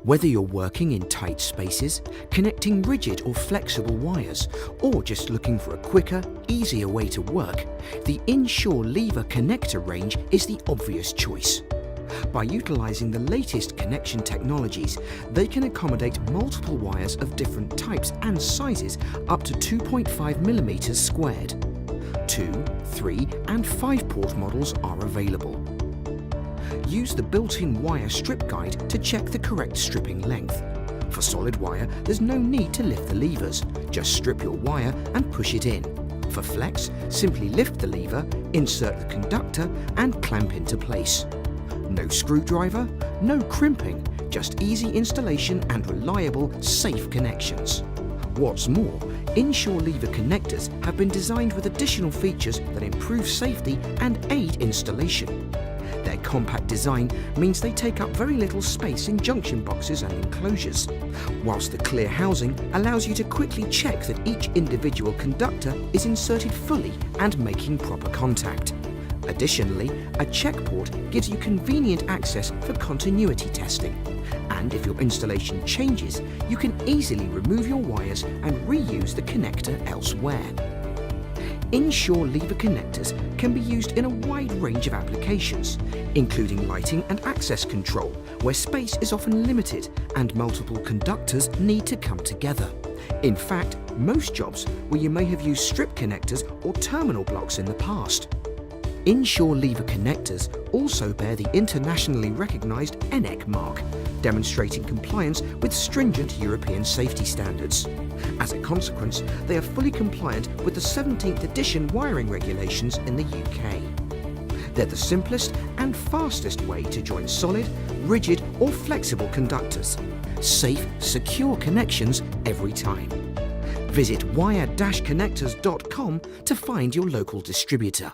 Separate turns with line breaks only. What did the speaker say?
Whether you're working in tight spaces, connecting rigid or flexible wires, or just looking for a quicker, easier way to work, the Inshore lever connector range is the obvious choice. By utilising the latest connection technologies, they can accommodate multiple wires of different types and sizes up to 2.5mm squared. 2, 3 and 5 port models are available. Use the built-in wire strip guide to check the correct stripping length. For solid wire, there's no need to lift the levers, just strip your wire and push it in. For flex, simply lift the lever, insert the conductor and clamp into place. No screwdriver, no crimping, just easy installation and reliable, safe connections. What's more, Inshore lever connectors have been designed with additional features that improve safety and aid installation. Their compact design means they take up very little space in junction boxes and enclosures, whilst the clear housing allows you to quickly check that each individual conductor is inserted fully and making proper contact. Additionally, a check port gives you convenient access for continuity testing. And if your installation changes, you can easily remove your wires and reuse the connector elsewhere. Inshore lever connectors can be used in a wide range of applications, including lighting and access control, where space is often limited and multiple conductors need to come together. In fact, most jobs where you may have used strip connectors or terminal blocks in the past. Inshore lever connectors also bear the internationally recognised ENEC mark, demonstrating compliance with stringent European safety standards. As a consequence, they are fully compliant with the 17th edition wiring regulations in the UK. They're the simplest and fastest way to join solid, rigid or flexible conductors. Safe, secure connections every time. Visit wire-connectors.com to find your local distributor.